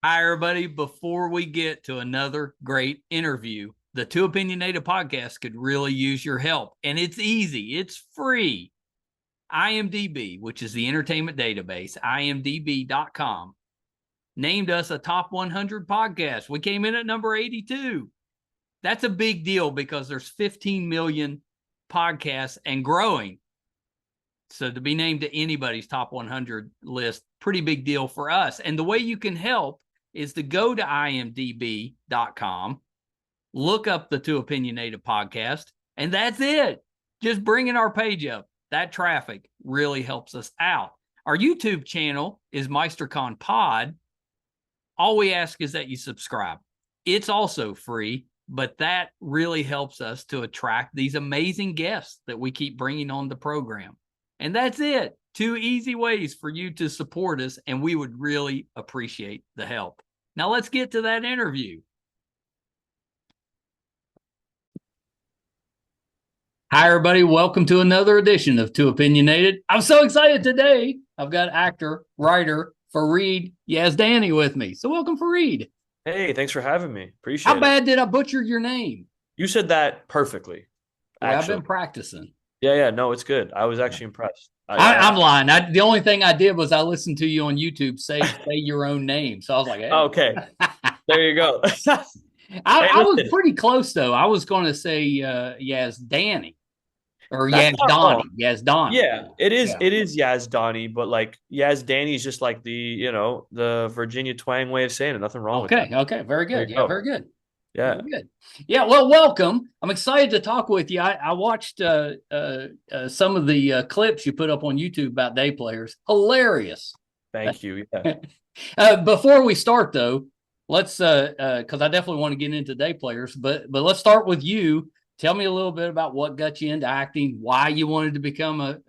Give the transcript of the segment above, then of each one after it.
Hi, everybody. Before we get to another great interview, the Two Opinionated podcast could really use your help. And it's easy, it's free. IMDb, which is the entertainment database, imdb.com, named us a top 100 podcast. We came in at number 82. That's a big deal because there's 15 million podcasts and growing. So to be named to anybody's top 100 list, pretty big deal for us. And the way you can help is to go to imdb.com, look up the Two Opinionated podcast, and that's it. Just bringing our page up. That traffic really helps us out. Our YouTube channel is MeisterCon Pod. All we ask is that you subscribe. It's also free, but that really helps us to attract these amazing guests that we keep bringing on the program. And that's it. Two easy ways for you to support us, and we would really appreciate the help. Now let's get to that interview. Hi, everybody. Welcome to another edition of Two Opinionated. I'm so excited today. I've got actor, writer, Farid Yazdani with me. So welcome, Farid. Hey, thanks for having me. Appreciate How it. bad did I butcher your name? You said that perfectly, Well, I've actually. been practicing. Yeah, no, it's good. I was actually impressed. I'm lying. The only thing I did was I listened to you on YouTube say your own name. So I was like, hey. Okay, there you go. Hey, I was listen, pretty close though. I was going to say Yazdani or that's not Yazdani. wrong. Yazdani. Yeah, it is. Yeah. It is Yazdani, but like Yazdani is just like the Virginia twang way of saying it. Nothing wrong with that. Okay. Okay. Very There you good. Yeah. go. Very good. Yeah. Very good. Yeah. Well, welcome. I'm excited to talk with you. I watched some of the clips you put up on YouTube about day players. Hilarious. Thank you. Yeah. Before we start, though, let's because I definitely want to get into day players, but let's start with you. Tell me a little bit about what got you into acting, why you wanted to become an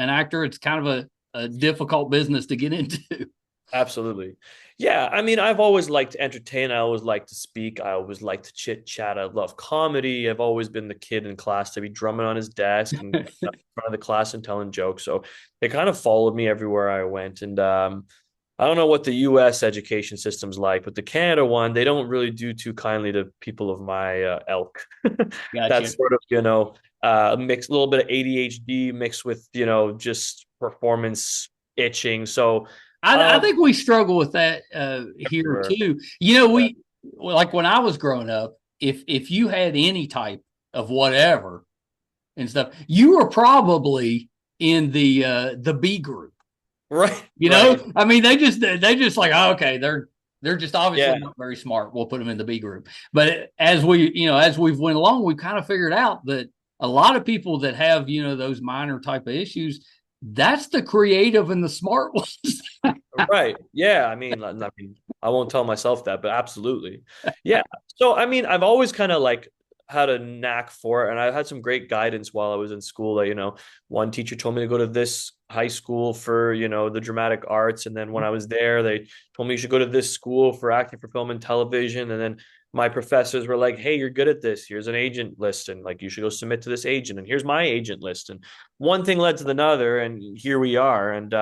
actor. It's kind of a difficult business to get into. Absolutely. Yeah, I mean, I've always liked to entertain. I always like to speak. I always like to chit chat. I love comedy. I've always been the kid in class to be drumming on his desk and in front of the class and telling jokes. So they kind of followed me everywhere I went. And I don't know what the US education system's like, but the Canada one, they don't really do too kindly to people of my elk. Gotcha. That's sort of, a little bit of ADHD mixed with, just performance itching. So, I um, think we struggle with that here Everywhere. too. You know, Yeah. we like when I was growing up, if you had any type of whatever and stuff, you were probably in the B group. Right. You Right. know, I mean, they just like, oh, okay, they're just Yeah. obviously not very smart. We'll put them in the B group. But as we've went along, we've kind of figured out that a lot of people that have those minor type of issues, that's the creative and the smart ones. Right. Yeah. I won't tell myself that, but absolutely. Yeah. So, I mean, I've always kind of like had a knack for it, and I've had some great guidance while I was in school. That, one teacher told me to go to this high school for, the dramatic arts. And then when I was there, they told me you should go to this school for acting for film and television. And then my professors were like, hey, you're good at this. Here's an agent list. And like, you should go submit to this agent. And here's my agent list. And one thing led to another. And here we are. And,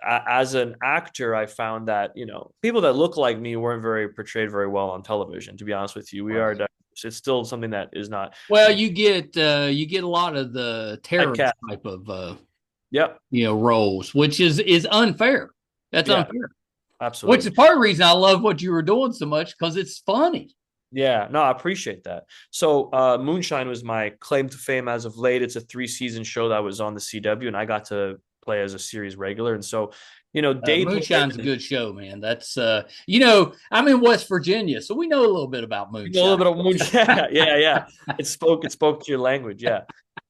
as an actor, I found that, people that look like me weren't very portrayed very well on television, to be honest with you. We are, Right. it's still something that is not, Well, you get a lot of the terrorist typecast. type of Yep. roles, which is unfair. That's Yeah, unfair. Which is absolutely. part of the reason I love what you were doing so much because it's funny. Yeah, no, I appreciate that. So, Moonshine was my claim to fame as of late. It's a three-season show that was on the CW, and I got to play as a series regular. And so, day Moonshine's a players, good show, man. That's I'm in West Virginia, so we know a little bit about you know a little moonshine. bit of moonshine. Yeah, yeah. It spoke to your language. Yeah.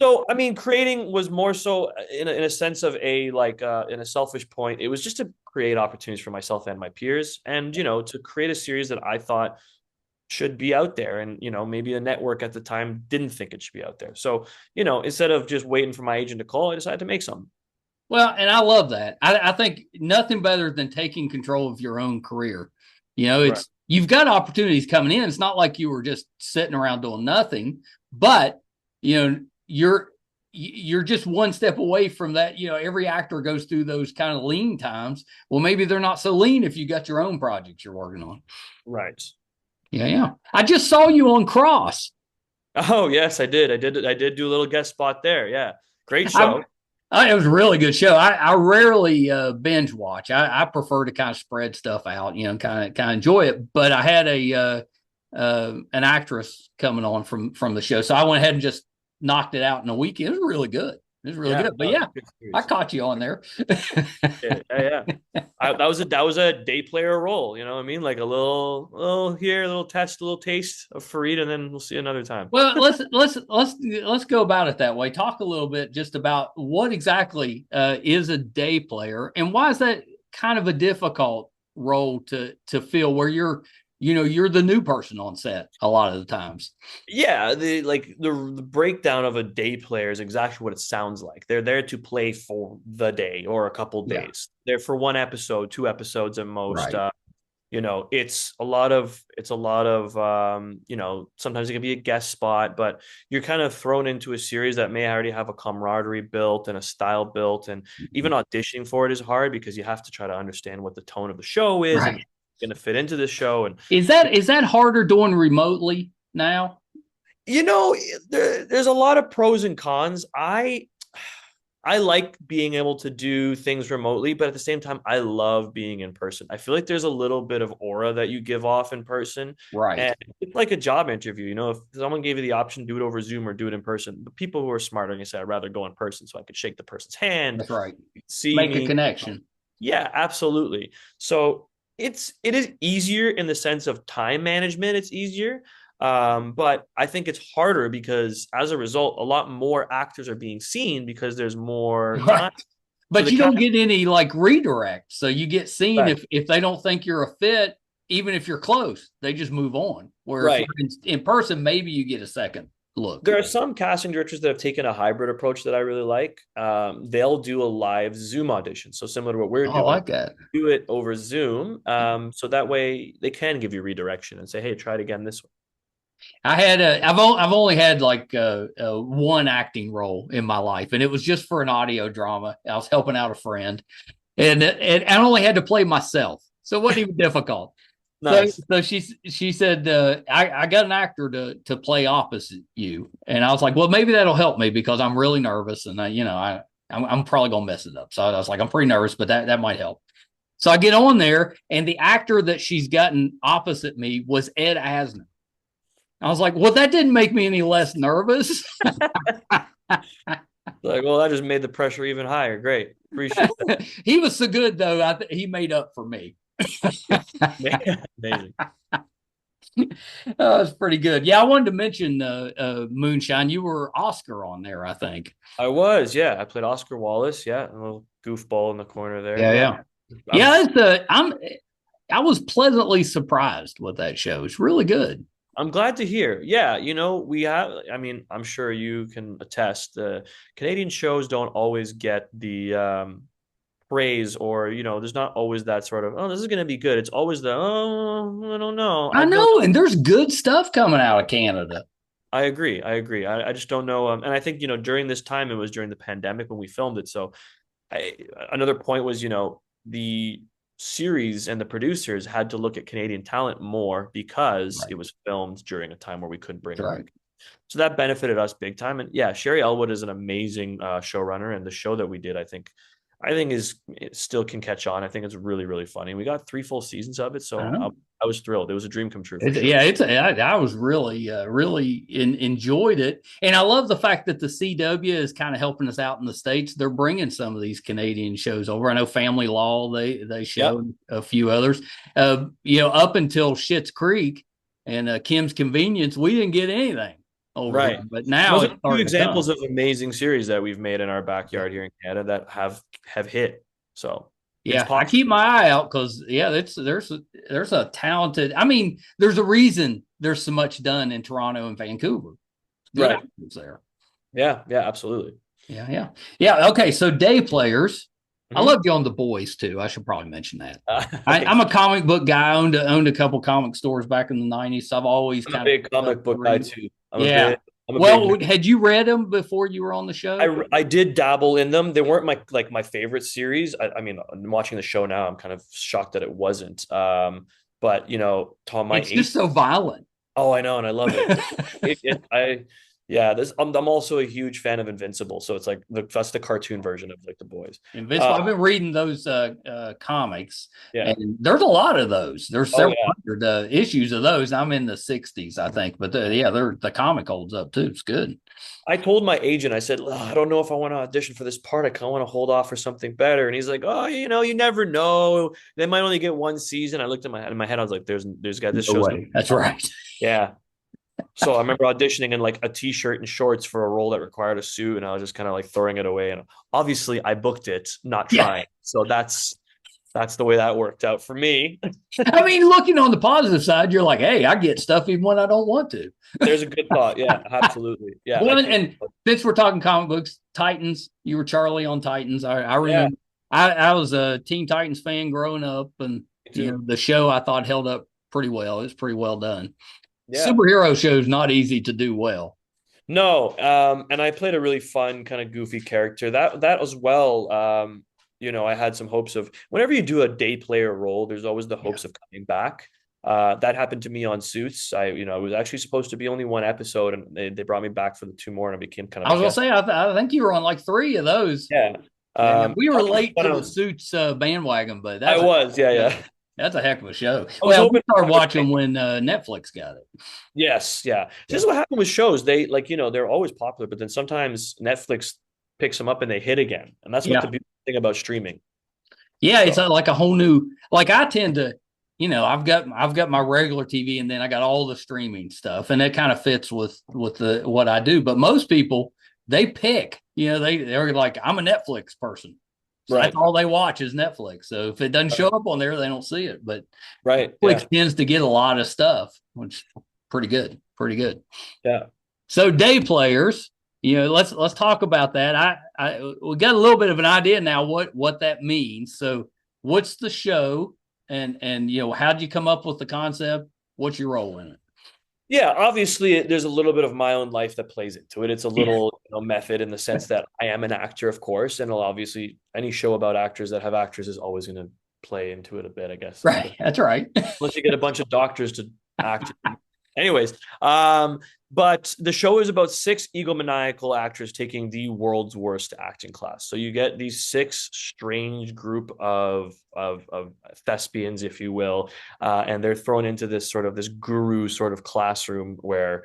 So, I mean, creating was more so in a sense of in a selfish point. It was just to create opportunities for myself and my peers, and to create a series that I thought should be out there. And, maybe a network at the time didn't think it should be out there. So, instead of just waiting for my agent to call, I decided to make something. Well, and I love that. I think nothing better than taking control of your own career. Right. It's you've got opportunities coming in. It's not like you were just sitting around doing nothing, but you know, you're you're just one step away from that. Every actor goes through those kind of lean times. Well, maybe they're not so lean if you got your own projects you're working on. Right. Yeah, yeah. I just saw you on Cross. Oh yes, I did. I did do a little guest spot there. Yeah. Great I, show. it was a really good show. I rarely binge watch. I prefer to kind of spread stuff out, kind of enjoy it. But I had an actress coming on from the show, so I went ahead and just knocked it out in a weekend. It was really good. It was really good. But yeah, I caught you on there. Yeah. That was a day player role. You know what I mean? Like a little here, a little test, a little taste of Farid, and then we'll see another time. Well, let's go about it that way. Talk a little bit just about what exactly is a day player, and why is that kind of a difficult role to fill, where you're the new person on set a lot of the times. Yeah, the breakdown of a day player is exactly what it sounds like. They're there to play for the day or a couple days. They're for one episode, 2 episodes at most. Right. It's a lot of sometimes it can be a guest spot, but you're kind of thrown into a series that may already have a camaraderie built and a style built, and even auditioning for it is hard because you have to try to understand what the tone of the show is and going to fit into the show. And is that harder doing remotely now? There's a lot of pros and cons. I like being able to do things remotely, but at the same time, I love being in person. I feel like there's a little bit of aura that you give off in person. Right. And it's like a job interview. If someone gave you the option, do it over Zoom or do it in person. The people who are smart are going to say, I'd rather go in person so I could shake the person's hand. That's right. See Make me. a connection. Yeah, absolutely. So it is easier in the sense of time management. It's easier. But I think it's harder because as a result, a lot more actors are being seen because there's more time. But you don't get any like redirect. So you get seen if they don't think you're a fit, even if you're close, they just move on. Where if you're in person, maybe you get a second look. There are some casting directors that have taken a hybrid approach that I really like. They'll do a live Zoom audition. So similar to what we're doing. I like that. Do it over Zoom. So that way they can give you redirection and say, hey, try it again this way. I've only had like one acting role in my life, and it was just for an audio drama. I was helping out a friend, and I only had to play myself, so it wasn't even difficult. Nice. So she said, I got an actor to play opposite you, and I was like, well, maybe that'll help me because I'm really nervous, and I'm probably gonna mess it up. So I was like, I'm pretty nervous, but that might help. So I get on there, and the actor that she's gotten opposite me was Ed Asner. I was like, well, that didn't make me any less nervous. Like, well, that just made the pressure even higher. Great. Appreciate it. He was so good, though. He made up for me. Amazing. That's pretty good. Yeah, I wanted to mention Moonshine. You were Oscar on there, I think. I was, yeah. I played Oscar Wallace. Yeah, a little goofball in the corner there. Yeah. I was pleasantly surprised with that show. It's really good. I'm glad to hear. Yeah, I'm sure you can attest. The Canadian shows don't always get the praise, or there's not always that sort of, oh, this is going to be good. It's always the, oh, I don't know. I know, and there's good stuff coming out of Canada. I agree. I just don't know. And I think during this time, it was during the pandemic when we filmed it. So another point was the series and the producers had to look at Canadian talent more because it was filmed during a time where we couldn't bring it. So that benefited us big time. And yeah, Sherry Elwood is an amazing showrunner, and the show that we did, I think it still can catch on. I think it's really, really funny. We got 3 full seasons of it, so I was thrilled. It was a dream come true. Sure. Yeah, I was really enjoyed it, and I love the fact that the CW is kind of helping us out in the States. They're bringing some of these Canadian shows over. I know Family Law they showed a few others. Up until Schitt's Creek and Kim's Convenience, we didn't get anything over here. But now those are 2 examples of amazing series that we've made in our backyard here in Canada that have hit. So yeah, I keep my eye out because there's a talented. I mean, there's a reason there's so much done in Toronto and Vancouver. Good actors there. Yeah, absolutely. Yeah. Okay, so day players. Mm-hmm. I loved you on The Boys too. I should probably mention that. I'm a comic book guy. Owned a couple comic stores back in the '90s. So I've always I'm a big comic book guy too. I'm I'm a big Well, nerd. had you read them before you were on the show? I did dabble in them. They weren't my favorite series. I mean, watching the show now, I'm kind of shocked that it wasn't. But Tom, my It's just eight. so violent. Oh, I know, and I love it. Yeah, this. I'm also a huge fan of Invincible, so it's like that's the cartoon version of like the boys. Invincible. Uh, I've been reading those comics, yeah. and there's a lot of those. There's Oh several yeah. hundred issues of those. I'm in the 60s, I think, but yeah, the comic holds up too. It's good. I told my agent, I said, I don't know if I want to audition for this part. I kind of want to hold off for something better. And he's like, oh, you never know. They might only get one season. I looked at my head. I was like, there's got this No show's gonna way. be That's fun. right. Yeah. So I remember auditioning in like a t-shirt and shorts for a role that required a suit, and I was just kind of like throwing it away. And obviously, I booked it, not Yeah. trying. So that's the way that worked out for me. I mean, looking on the positive side, you're like, hey, I get stuff even when I don't want to. There's a good thought. Yeah, absolutely. Yeah, I Well, can't. and since we're talking comic books, Titans, you were Charlie on Titans. I Yeah, remember I was a Teen Titans fan growing up, and me too. the show I thought held up pretty well. It was pretty well done. Yeah. Superhero shows not easy to do well. No, and I played a really fun kind of goofy character. That as well. I had some hopes of whenever you do a day player role, there's always the Yeah. hopes of coming back. That happened to me on Suits. It was actually supposed to be only one episode, and they brought me back for the two more, and I became kind I of a was gonna guest. say I think you were on like three of those. Yeah. Yeah, we were Talking late to about the Suits bandwagon, but I was, yeah, yeah, yeah. that's a heck of a show. I was Well, we hoping started watching when Netflix got it. yes, yeah. This Yeah, is what happened with shows. They they're always popular, but then sometimes Netflix picks them up and they hit again. And that's what the yeah, beautiful thing about streaming. yeah. It's So like a whole new. Like I tend to, I've got my regular TV, and then I got all the streaming stuff, and it kind of fits with the what I do. But most people they pick. They're like, I'm a Netflix person. So that's right. all they watch is Netflix. So if it doesn't show up on there, they don't see it. But Right. Yeah. Netflix tends to get a lot of stuff, which is pretty good. Pretty good. Yeah. So day players, let's talk about that. I we got a little bit of an idea now what that means. So what's the show and how did you come up with the concept? What's your role in it? Yeah, obviously there's a little bit of my own life that plays into it. It's a Yeah. little method in the sense that I am an actor, of course, and obviously any show about actors that have actors is always going to play into it a bit, I guess. Right. That's right. Unless you get a bunch of doctors to act. Anyways, but the show is about six egomaniacal actors taking the world's worst acting class. So you get these six strange group of thespians, if you will, and they're thrown into this guru sort of classroom where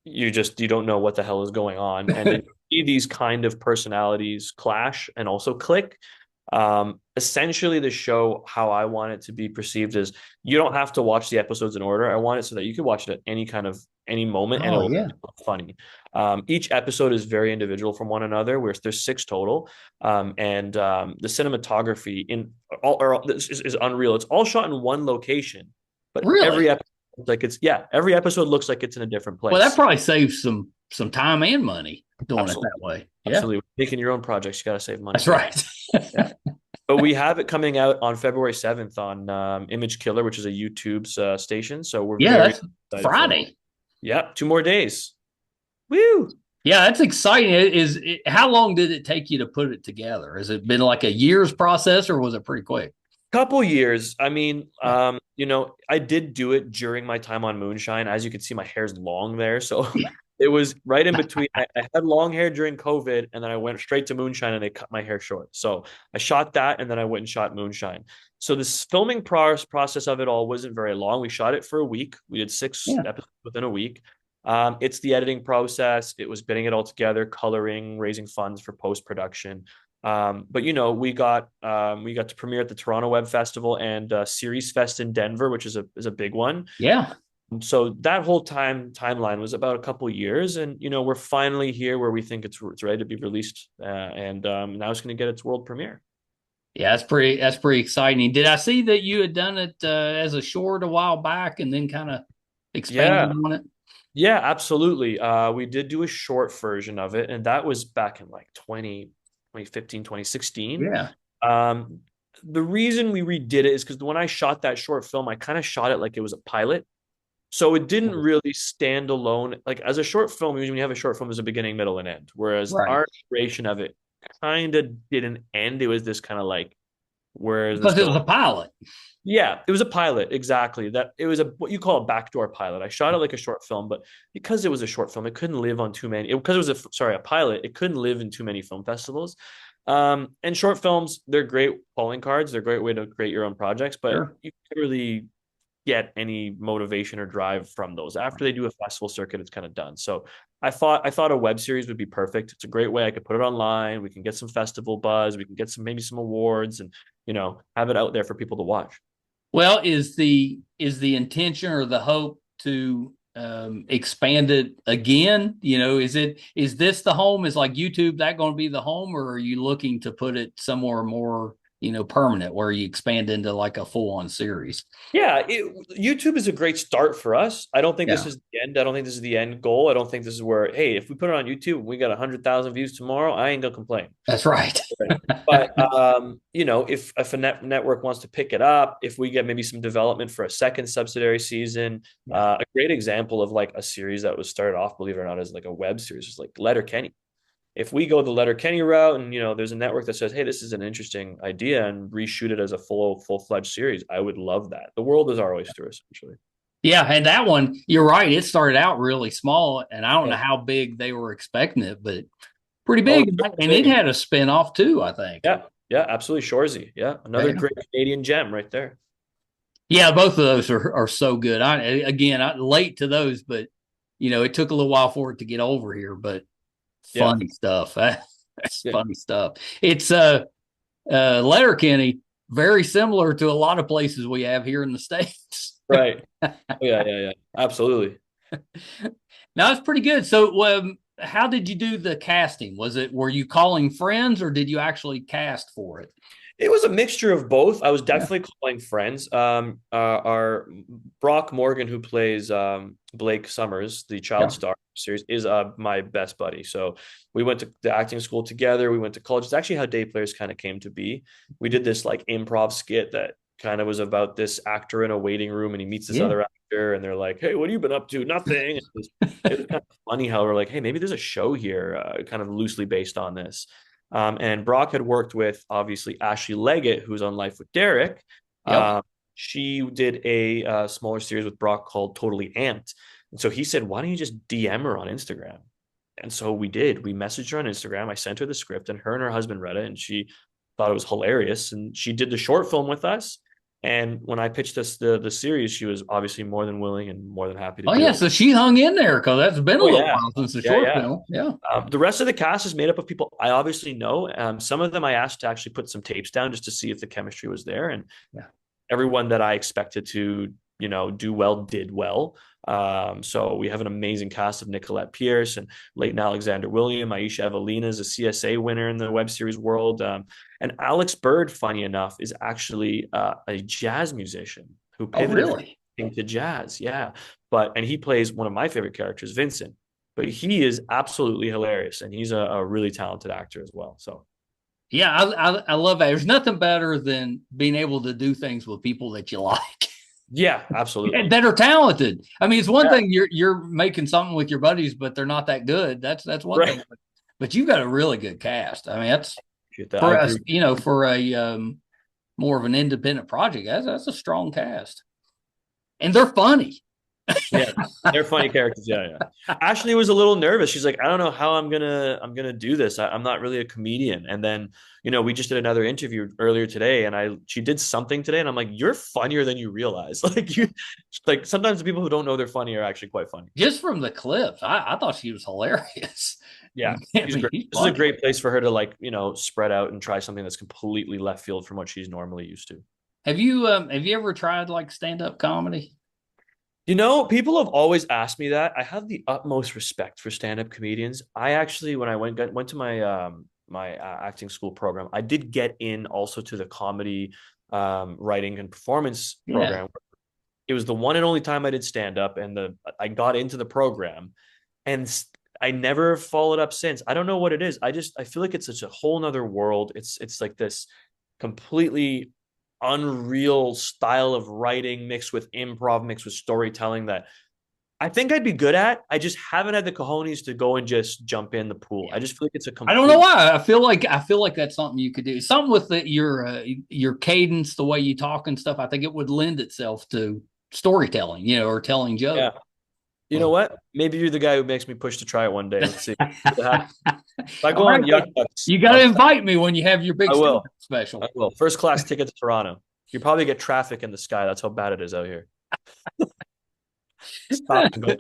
you don't know what the hell is going on, and then you see these kind of personalities clash and also click. Essentially the show, how I want it to be perceived is you don't have to watch the episodes in order. I want it so that you can watch it at any moment and Oh it'll be yeah. funny. Each episode is very individual from one another, whereas there's six total. And the cinematography is unreal. It's all shot in one location, but Really? every episode looks like it's in a different Well, that place. probably saves some time and money doing it that Absolutely. way. Yeah. Absolutely. Making your own projects, you got to save money. That's right. Yeah. But we have it coming out on February 7th on Image Killer, which is a YouTube's station. So we're Yeah, very that's excited for it. Friday. Yep, 2 more days. Woo! Yeah, that's exciting. How long did it take you to put it together? Has it been like a year's process or was it pretty quick? Couple years. I mean, Yeah. I did do it during my time on Moonshine. As you can see, my hair's long there. So it was right in between. I had long hair during COVID, and then I went straight to Moonshine and they cut my hair short. So I shot that, and then I went and shot Moonshine. So this filming process of it all wasn't very long. We shot it for a week. We did six Yeah. episodes within a week. It's the editing process. It was getting it all together, coloring, raising funds for post production. But we got to premiere at the Toronto Web Festival and Series Fest in Denver, which is a big one. Yeah. So that whole timeline was about a couple of years, and we're finally here where we think it's ready to be released, and now it's going to get its world premiere. Yeah, that's pretty exciting. Did I see that you had done it as a short a while back and then kind of expanded Yeah, on it? yeah, absolutely. We did do a short version of it, and that was back in like 2015, 2016. Yeah. The reason we redid it is because when I shot that short film, I kind of shot it like it was a pilot. So it didn't really stand alone. Like as a short film, usually when you have a short film, there's a beginning, middle, and end. Whereas Right. our iteration of it kind of didn't end. It was this kind of like, where is this Because it was going? a pilot. Yeah, it was a pilot, exactly. That it was a what you call a backdoor pilot. I shot it like a short film, but because it was a short film, it couldn't live on too many. Because it was a pilot, it couldn't live in too many film festivals. And short films, they're great calling cards. They're a great way to create your own projects, but Sure. you can't really get any motivation or drive from those. After they do a festival circuit, it's kind of done. So I thought a web series would be perfect. It's a great way I could put it online. We can get some festival buzz. We can get some maybe some awards and have it out there for people to watch. Well, is the intention or the hope to expand it again? Is this the home? Is like YouTube that going to be the home, or are you looking to put it somewhere more permanent where you expand into like a full on series? Yeah, YouTube is a great start for us. I don't think this Yeah, is the end. I don't think this is the end goal. I don't think this is where, hey, if we put it on YouTube and we got 100,000 views tomorrow, I ain't gonna complain. that's right. But if a network wants to pick it up, if we get maybe some development for a second subsidiary season, Yeah. a great example of like a series that was started off, believe it or not, as like a web series is like Letterkenny. If we go the Letterkenny route and there's a network that says, hey, this is an interesting idea and reshoot it as a full-fledged series, I would love that. The world is our oyster, essentially. Yeah, and that one, you're right. It started out really small, and I don't Yeah. know how big they were expecting it, but pretty Oh, big. it's And it big. had a spin-off too, I think. Yeah, yeah, absolutely. Shorzy. Yeah, another Yeah. great Canadian gem right there. Yeah, both of those are so good. I late to those, but it took a little while for it to get over here, but Yeah, funny stuff. That's yeah, funny stuff. It's Letterkenny, very similar to a lot of places we have here in the States. right. Oh, yeah, yeah, yeah. Absolutely. Now it's pretty good. So how did you do the casting? Were you calling friends or did you actually cast for it? It was a mixture of both. I was Yeah. definitely calling friends. Our Brock Morgan, who plays Blake Summers, the child Yeah. star series, is my best buddy. So we went to the acting school together. We went to college. It's actually how Day Players kind of came to be. We did this like improv skit that kind of was about this actor in a waiting room, and he meets this Yeah. other actor, and they're like, "Hey, what have you been up to? Nothing." It was kind of funny how we're like, "Hey, maybe there's a show here, kind of loosely based on this." And Brock had worked with obviously Ashley Leggett, who's on Life with Derek. Yep. Um, she did a smaller series with Brock called Totally Amped. And so he said, why don't you just DM her on Instagram? And so we did. We messaged her on Instagram. I sent her the script, and her husband read it, and she thought it was hilarious. And she did the short film with us. And when I pitched us the series, she was obviously more than willing and more than happy to Oh do yeah, it. so she hung in there because that's been a Oh little yeah, while since the yeah, short yeah. film. Yeah. The rest of the cast is made up of people I obviously know. Some of them I asked to actually put some tapes down just to see if the chemistry was there. And Yeah. everyone that I expected to, do well did well. So we have an amazing cast of Nicolette Pierce and Leighton Alexander William. Aisha Evelina is a CSA winner in the web series world. And Alex Bird, funny enough, is actually a jazz musician who Oh pivoted really? into jazz. Yeah. And he plays one of my favorite characters, Vincent. But he is absolutely hilarious, and he's a really talented actor as well. So Yeah, I love that. There's nothing better than being able to do things with people that you like. yeah, absolutely. That are talented. I mean, it's one Yeah, thing you're making something with your buddies, but they're not that good. That's one thing. right. But you've got a really good cast. I mean, that's Appreciate that. I for us, agree. for a more of an independent project. That's a strong cast, and they're funny. Yeah, they're funny characters. Yeah, yeah. Ashley was a little nervous. She's like, I don't know how I'm gonna do this. I'm not really a comedian. And then, we just did another interview earlier today, and she did something today, and I'm like, you're funnier than you realize. Like sometimes the people who don't know they're funny are actually quite funny. Just from the clips, I thought she was hilarious. Yeah, I she's mean, great. she's This is a funny. great place for her to like, spread out and try something that's completely left field from what she's normally used to. Have you ever tried like stand up comedy? People have always asked me that. I have the utmost respect for stand-up comedians. I actually, when I went to my acting school program, I did get in also to the comedy writing and performance Yeah. program. It was the one and only time I did stand-up, and I got into the program, and I never followed up since. I don't know what it is. I feel like it's such a whole nother world. It's like this completely unreal style of writing mixed with improv, mixed with storytelling that I think I'd be good at. I just haven't had the cojones to go and just jump in the pool. I just feel like it's a I don't know complete. why. I feel like that's something you could do. Something with your cadence, the way you talk and stuff. I think it would lend itself to storytelling, or telling Yeah. jokes. You know what? Maybe you're the guy who makes me push to try it one day. Let's see. If I All go on right, Yuck Bucks, you got to invite me when you have your big I will. special. I will. First class ticket to Toronto. You probably get traffic in the sky. That's how bad it is out here. Stop and go.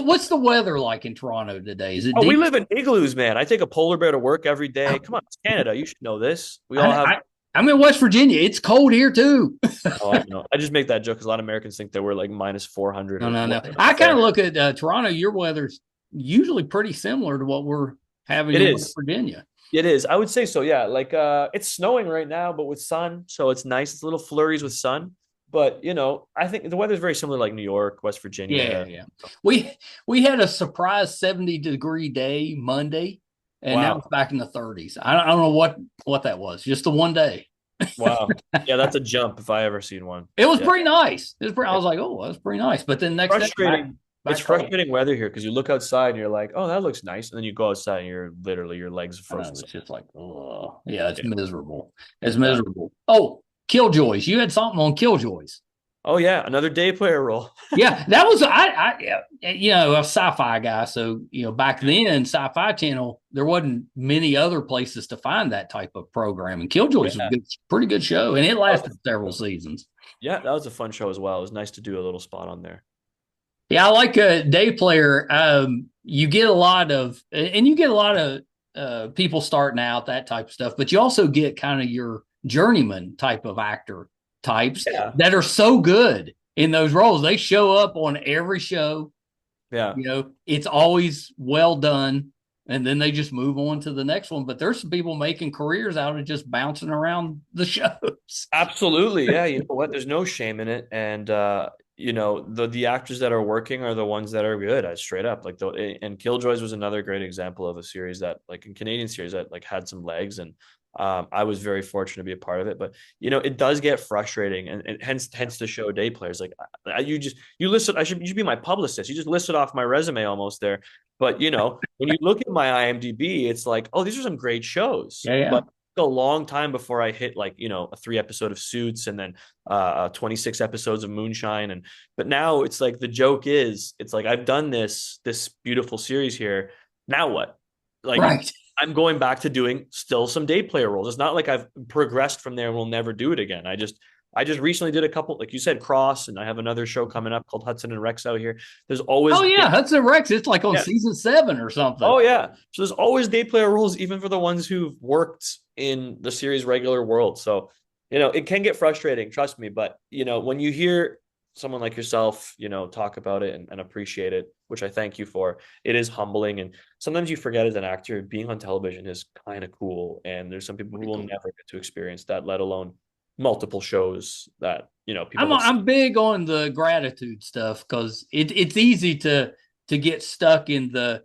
What's the weather like in Toronto today? Is it Oh, we deep? live in igloos, man. I take a polar bear to work every day. Come on, it's Canada. You should know this. We all I, have. I, I'm in West Virginia. It's cold here too. Oh, I know. I just make that joke because a lot of Americans think that we're like minus 400 No, or no, no. more. I kind of look at Toronto. Your weather's usually pretty similar to what we're having It in West is. Virginia. It is. I would say so. Yeah. Like it's snowing right now, but with sun, so it's nice. It's little flurries with sun. But I think the weather's very similar, like New York, West Yeah, yeah, Virginia. yeah. We had a surprise 70-degree day Monday, and that was Wow. back in the 30s. I don't know what that was. Just the one day. Wow. Yeah, that's a jump if I ever seen one. It was Yeah. pretty nice. I was like, oh, that's pretty nice. But then next day, Frustrating. It's back cold. frustrating weather here because you look outside and you're like, oh, that looks nice. And then you go outside and you're literally your legs are I know frozen. it's just like, oh, yeah, it's Yeah, miserable. It's it's bad. miserable. Oh, Killjoys. You had something on Killjoys. Oh yeah, another day player role. Yeah, that was a sci-fi guy. So back then, Sci-Fi Channel, there wasn't many other places to find that type of program. And Killjoys was Yeah. a pretty good show, and it That lasted was several seasons. Yeah, that was a fun show as well. It was nice to do a little spot on there. Yeah, I like a day player. You get a lot of, and you get a lot of people starting out, that type of stuff, but you also get kind of your journeyman type of actor types Yeah. that are so good in those roles. They show up on every show. Yeah. It's always well done, and then they just move on to the next one. But there's some people making careers out of just bouncing around the shows. Absolutely. Yeah. You know what? There's no shame in it. And the actors that are working are the ones that are good. I straight up and Killjoys was another great example of a series that like a Canadian series that like had some legs and I was very fortunate to be a part of it, but it does get frustrating, and hence the show day players. Like you listed, you should be my publicist. You just listed off my resume almost there. But when you look at my IMDb, it's like, oh, these are some great shows. Yeah, yeah. But a long time before I hit like a 3 episode of Suits and then 26 episodes of Moonshine, but now it's like the joke is it's like I've done this beautiful series here. Now what? Like Right. I'm going back to doing still some day player roles. It's not like I've progressed from there and will never do it again. I just recently did a couple, like you said, Cross, and I have another show coming up called Hudson and Rex out here. There's always Oh yeah, Hudson Rex. It's like on yeah. season 7 or something. Oh yeah. So there's always day player roles, even for the ones who've worked in the series regular world. So, it can get frustrating, trust me. But when you hear someone like yourself, talk about it and appreciate it, which I thank you for, it is humbling. And sometimes you forget as an actor, being on television is kind of cool. And there's some people who will never get to experience that, let alone multiple shows that, people I'm big on the gratitude stuff because it's easy to get stuck in the,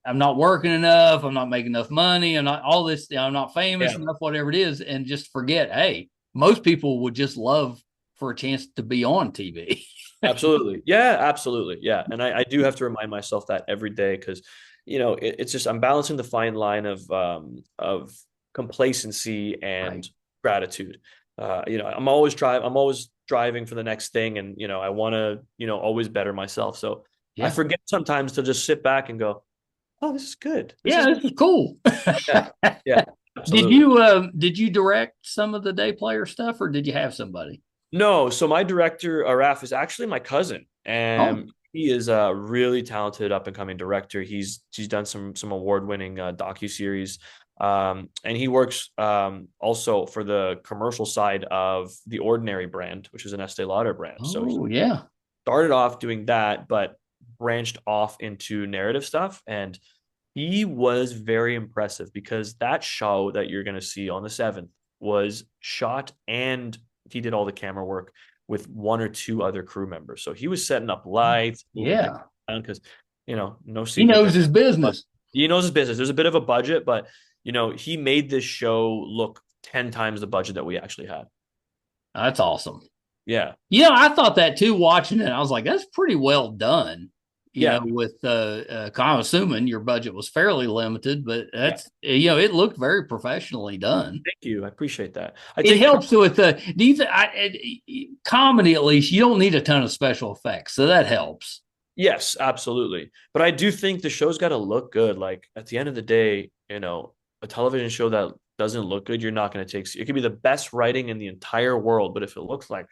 I'm not working enough, I'm not making enough money, I'm not all this, I'm not famous enough, whatever it is, and just forget, hey, most people would just love for a chance to be on TV. Absolutely. Yeah, absolutely. Yeah. And I do have to remind myself that every day because, it's just I'm balancing the fine line of complacency and Right. gratitude. I'm always driving for the next thing and I want to, always better myself. So I Yeah. forget sometimes to just sit back and go, oh, this is good. This is cool. Yeah. Yeah. Did Absolutely. you direct some of the day player stuff, or did you have somebody? No, so my director, Aref, is actually my cousin, Oh, and he is a really talented up and coming director. He's done some award winning docu series, and he works also for the commercial side of the Ordinary brand, which is an Estee Lauder brand. So he oh yeah. started off doing that, but branched off into narrative stuff, and he was very impressive because that show that you're going to see on the 7th was shot and he did all the camera work with one or two other crew members. So he was setting up lights, moving things Yeah. around because, no He secret knows there. his business. He knows his business. There's a bit of a budget, but he made this show look 10 times the budget that we actually had. That's awesome. Yeah. I thought that too watching it. I was like, that's pretty well done. Yeah. With I'm assuming your budget was fairly limited, but that's it looked very professionally done. Thank you. I appreciate that. It helps with the comedy, at least. You don't need a ton of special effects, so that helps. Yes, absolutely. But I do think the show's got to look good. Like at the end of the day, a television show that doesn't look good, you're not going to take. It could be the best writing in the entire world, but if it looks like,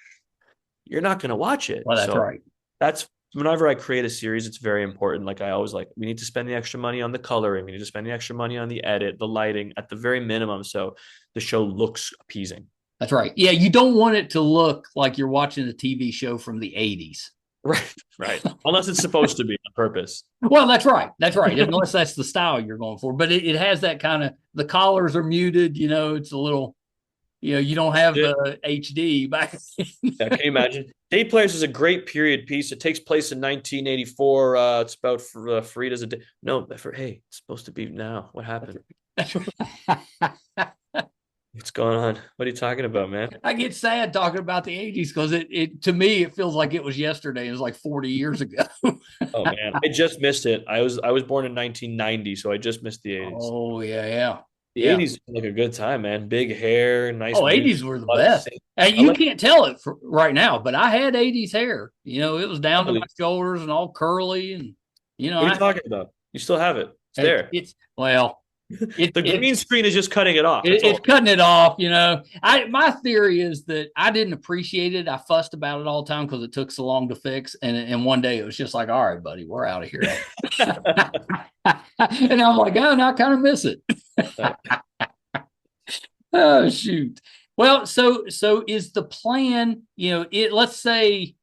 you're not going to watch it. Well, that's right. That's whenever I create a series, it's very important. Like I always like, we need to spend the extra money on the coloring. We need to spend the extra money on the edit, the lighting at the very minimum. So the show looks appeasing. That's right. Yeah. You don't want it to look like you're watching a TV show from the 80s. Right. Unless it's supposed to be on purpose. Well, that's right. Unless that's the style you're going for. But it has that kind of, the collars are muted, it's a little, you don't have the HD back. Yeah, can you imagine? Day Players is a great period piece. It takes place in 1984. It's about Farid Yazdani. No, hey, it's supposed to be now. What happened? What's going on? What are you talking about, man? I get sad talking about the 80s because it to me it feels like it was yesterday. It was like 40 years ago. Oh man, I just missed it. I was born in 1990, so I just missed the 80s. Oh yeah. The 80s was like a good time, man. Big hair, nice. Oh, 80s were the best. And you can't tell it right now, but I had 80s hair. It was down to my shoulders and all curly, and What are you talking about? You still have it. It's there. The green screen is just cutting it off. It's cutting it off. My theory is that I didn't appreciate it. I fussed about it all the time because it took so long to fix. And one day it was just like, all right, buddy, we're out of here. And I'm like, oh, now I kind of miss it. Oh, shoot. Well, so is the plan, let's say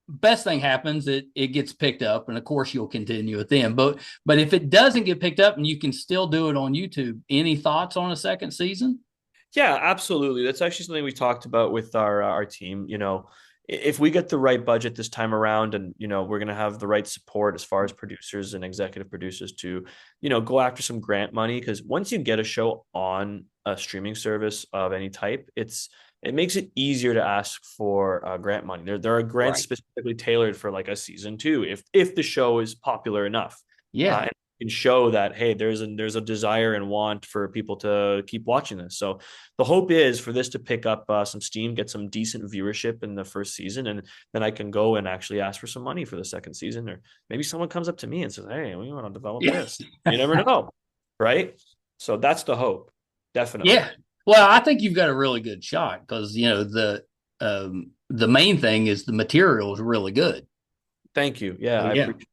best thing happens, it gets picked up, and of course you'll continue it then. But if it doesn't get picked up and you can still do it on YouTube, any thoughts on a second season? Yeah, absolutely. That's actually something we talked about with our team. If we get the right budget this time around, and we're going to have the right support as far as producers and executive producers to go after some grant money, because once you get a show on a streaming service of any type, it makes it easier to ask for grant money. There are grants specifically tailored for like a season 2 if the show is popular enough. Yeah. And can show that, hey, there's a desire and want for people to keep watching this. So the hope is for this to pick up some steam, get some decent viewership in the first season, and then I can go and actually ask for some money for the second season. Or maybe someone comes up to me and says, hey, we want to develop this. You never know, right? So that's the hope, definitely. Yeah. Well, I think you've got a really good shot because the main thing is the material is really good. Thank you. Yeah. I appreciate it.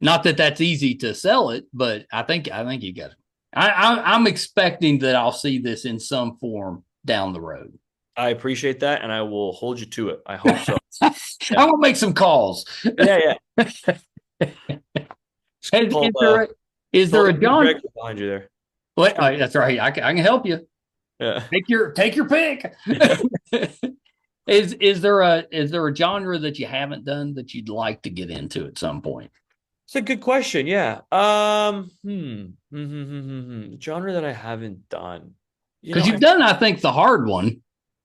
Not that that's easy to sell it, but I think you got it. I'm expecting that I'll see this in some form down the road. I appreciate that, and I will hold you to it. I hope so. I will make some calls. Yeah. Is there a genre behind you there? What? That's right. I can help you. Yeah. Take your pick. Is there a genre that you haven't done that you'd like to get into at some point? It's a good question. Yeah. Genre that I haven't done. Because you've done, I think, the hard one.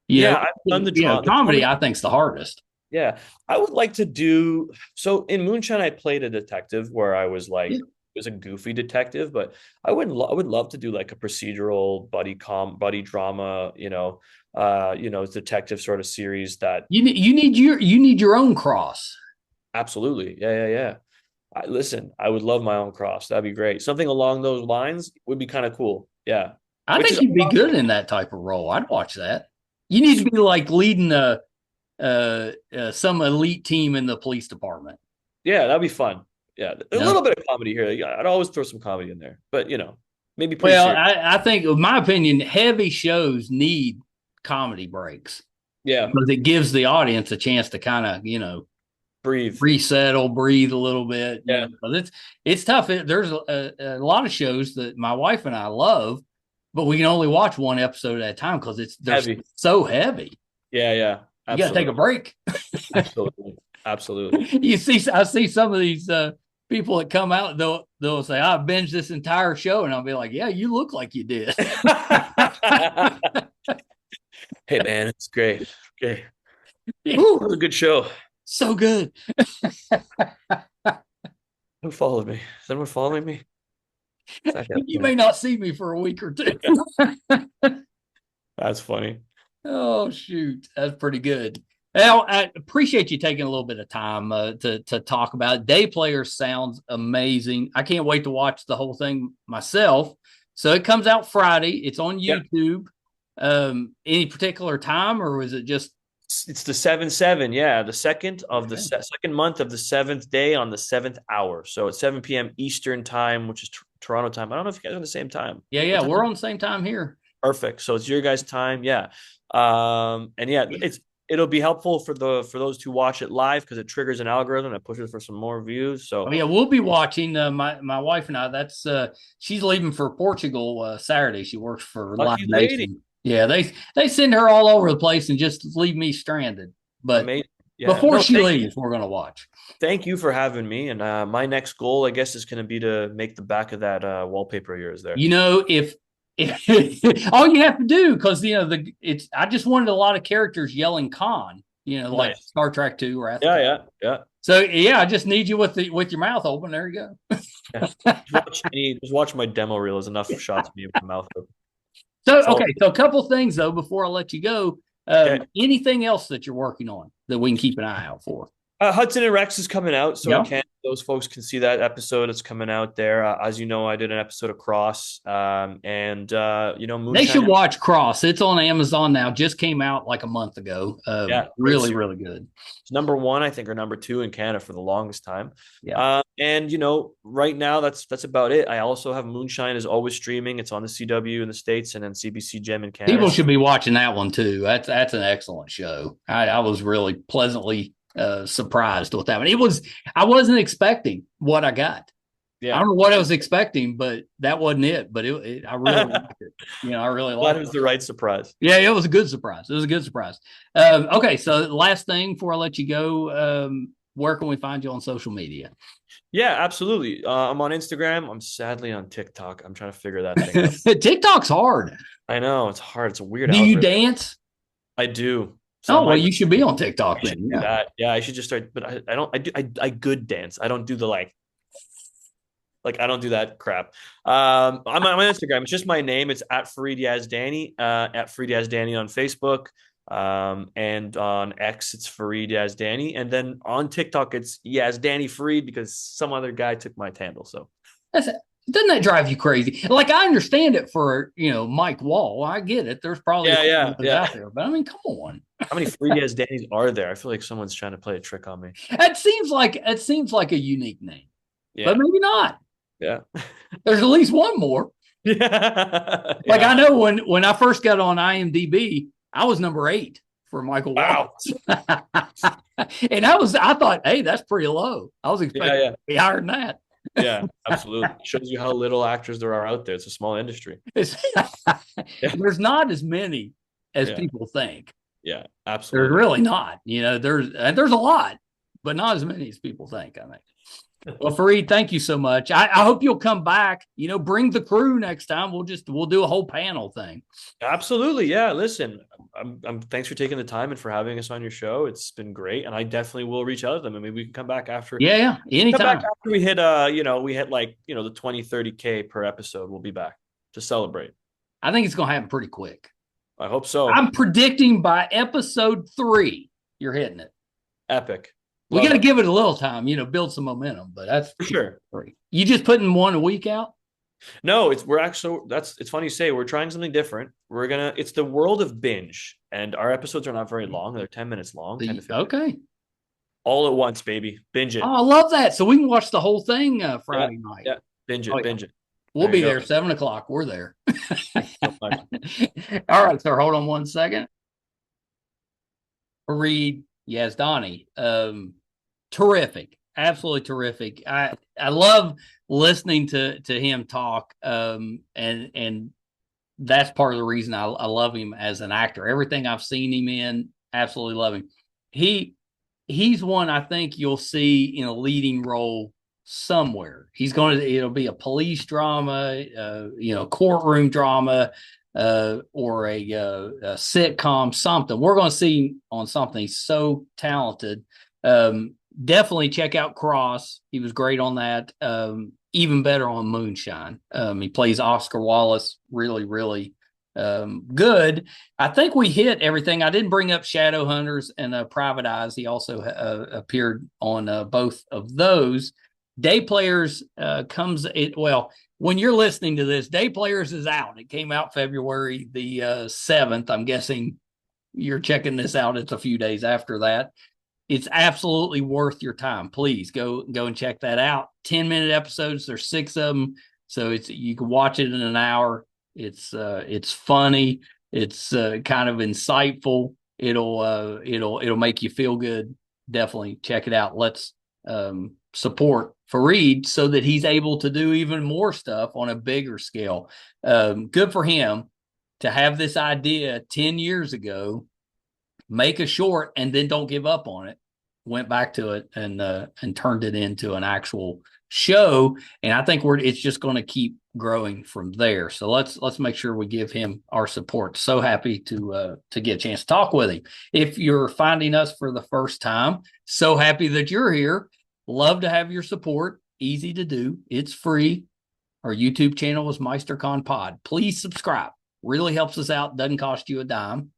I've done the comedy. I think is the hardest. Yeah, I would like to do. So in Moonshine, I played a detective where I was like, it was a goofy detective, but I would love to do like a procedural buddy drama, detective sort of series that you need your own cross. Absolutely. Yeah. Listen, I would love my own cross. That'd be great. Something along those lines would be kind of cool. Yeah. I think you'd be good in that type of role. I'd watch that. You need to be like leading some elite team in the police department. Yeah, that'd be fun. Yeah. A little bit of comedy here. Yeah, I'd always throw some comedy in there. But, maybe pretty serious. I think, in my opinion, heavy shows need comedy breaks. Yeah. Because it gives the audience a chance to kind of, breathe, resettle, breathe a little bit. Yeah, it's tough. There's a lot of shows that my wife and I love, but we can only watch one episode at a time because they're heavy. So heavy. Yeah. Absolutely. You got to take a break. Absolutely. I see some of these people that come out, they'll say, I binged this entire show, and I'll be like, yeah, you look like you did. Hey man, it's great. Okay. Yeah, Woo, that was a good show. so good. Who followed me? Is anyone following me? That guy You there. may not see me for a week or two. That's funny. Oh shoot, that's pretty good. Well, I appreciate you taking a little bit of time to talk about it. Day Player sounds amazing. I can't wait to watch the whole thing myself. So it comes out Friday. It's on Yeah. YouTube. Any particular time, or was it just It's the 7/7, yeah. The second of the second month of the seventh day on the seventh hour. So it's 7 p.m. Eastern time, which is Toronto time. I don't know if you guys are on the same time. Yeah, What yeah, time? we're on the same time here. Perfect. So it's your guys' time, yeah. And yeah, it'll be helpful for those who watch it live because it triggers an algorithm that pushes for some more views. Oh So yeah, we'll be watching. My wife and I. That's she's leaving for Portugal Saturday. She works for Live lucky lady, Nation. Yeah, they send her all over the place and just leave me stranded. But amazing. Yeah. before No, she leaves, we're gonna watch. thank you for having me. And my next goal, I guess, is going to be to make the back of that wallpaper of yours there. You know, if all you have to do, because it's I just wanted a lot of characters yelling "Khan," like Nice. Star Trek II, Wrath of Yeah, Khan. yeah, yeah. So yeah, I just need you with your mouth open. There you go. Yeah. Just watch my demo reel. Is enough shots of me with my mouth open. So It's all okay, so a couple things though before I let you go. okay. Anything else that you're working on that we can keep an eye out for? Hudson and Rex is coming out, so Yeah. those folks can see that episode. It's coming out there. As you know, I did an episode of Cross, and Moonshine. They should watch Cross. It's on Amazon now. Just came out like a month ago. Yeah, Really, really good. It's number one, I think, or number two in Canada for the longest time. Yeah. And right now that's about it. I also have Moonshine is always streaming. It's on the CW in the States and then CBC Gem in Canada. People should be watching that one too. That's an excellent show. I was really pleasantly surprised with that one. I wasn't expecting what I got. Yeah. I don't know what I was expecting, but that wasn't it. But I really liked it. I really liked That it. was the right surprise. Yeah, it was a good surprise. It was a good surprise. Okay, so last thing before I let you go, where can we find you on social media? Yeah, absolutely. I'm on Instagram. I'm sadly on TikTok. I'm trying to figure that thing out. TikTok's hard. I know it's hard. It's a weird. Do algorithm. you dance? I do. So well, you should be on TikTok I then. do that. Yeah, I should just start. But I don't. I good dance. I don't do the like I don't do that crap. I'm on Instagram. It's just my name. It's at Farid Yazdani. At Farid Yazdani on Facebook. And on X it's Farid Yazdani. And then on TikTok it's Yazdani Farid because some other guy took my handle. So doesn't that drive you crazy? Like I understand it for Mike Wall. I get it. There's probably yeah. out there, but I mean, come on. How many Farid Yazdanis are there? I feel like someone's trying to play a trick on me. It seems like a unique name, Yeah. but maybe not. Yeah. There's at least one more. Yeah. Like I know when I first got on IMDb, I was number 8 for Michael Wall. Wow. And I thought, hey, that's pretty low. I was expecting to be higher than that. Yeah, absolutely. Shows you how little actors there are out there. It's a small industry. There's not as many as people think. Yeah, absolutely. There's really not. There's a lot, but not as many as people think, I think. Well, Farid, thank you so much. I hope you'll come back. Bring the crew next time. We'll do a whole panel thing. Absolutely, yeah. Listen, I'm thanks for taking the time and for having us on your show. It's been great, and I definitely will reach out to them. I mean, we can come back after. Yeah, anytime. Come back after we hit like the 20-30K per episode. We'll be back to celebrate. I think it's gonna happen pretty quick. I hope so. I'm predicting by episode 3, you're hitting it. Epic. We got to give it a little time, build some momentum, but that's for sure. 3. You just putting one a week out? No, it's funny you say we're trying something different. It's the world of binge, and our episodes are not very long. They're 10 minutes long. 10 to 15. Okay. All at once, baby. Binge it. Oh, I love that. So we can watch the whole thing Friday night. Yeah. Binge it. We'll be there 7:00. We're there. All right, sir. Hold on one second. Farid Yazdani. Terrific. Absolutely terrific. I love listening to him talk. And that's part of the reason I love him as an actor. Everything I've seen him in, absolutely love him. He's one I think you'll see in a leading role somewhere. It'll be a police drama, courtroom drama, or a sitcom, something. We're going to see on something. He's so talented. Definitely check out Cross. He was great on that. Even better on Moonshine. He plays Oscar Wallace. Really, really good. I think we hit everything. I didn't bring up Shadowhunters and Private Eyes. He also appeared on both of those. Day Players when you're listening to this, Day Players is out. It came out February the 7th. I'm guessing you're checking this out. It's a few days after that. It's absolutely worth your time. Please go and check that out. 10-minute episodes. There's 6 of them, so you can watch it in an hour. It's funny. It's kind of insightful. It'll make you feel good. Definitely check it out. Let's support Farid so that he's able to do even more stuff on a bigger scale. Good for him to have this idea 10 years ago, make a short, and then don't give up on it. Went back to it and turned it into an actual show. And I think it's just going to keep growing from there. So let's make sure we give him our support. So happy to get a chance to talk with him. If you're finding us for the first time, so happy that you're here. Love to have your support. Easy to do. It's free. Our YouTube channel is MeisterCon Pod. Please subscribe. Really helps us out. Doesn't cost you a dime.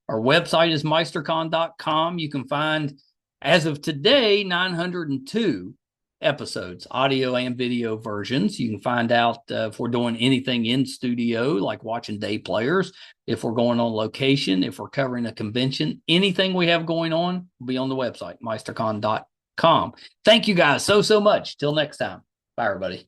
Our website is meistercon.com. You can find, as of today, 902 episodes, audio and video versions. You can find out if we're doing anything in studio, like watching Day Players, if we're going on location, if we're covering a convention, anything we have going on will be on the website, meistercon.com. Thank you guys so much. Till next time. Bye, everybody.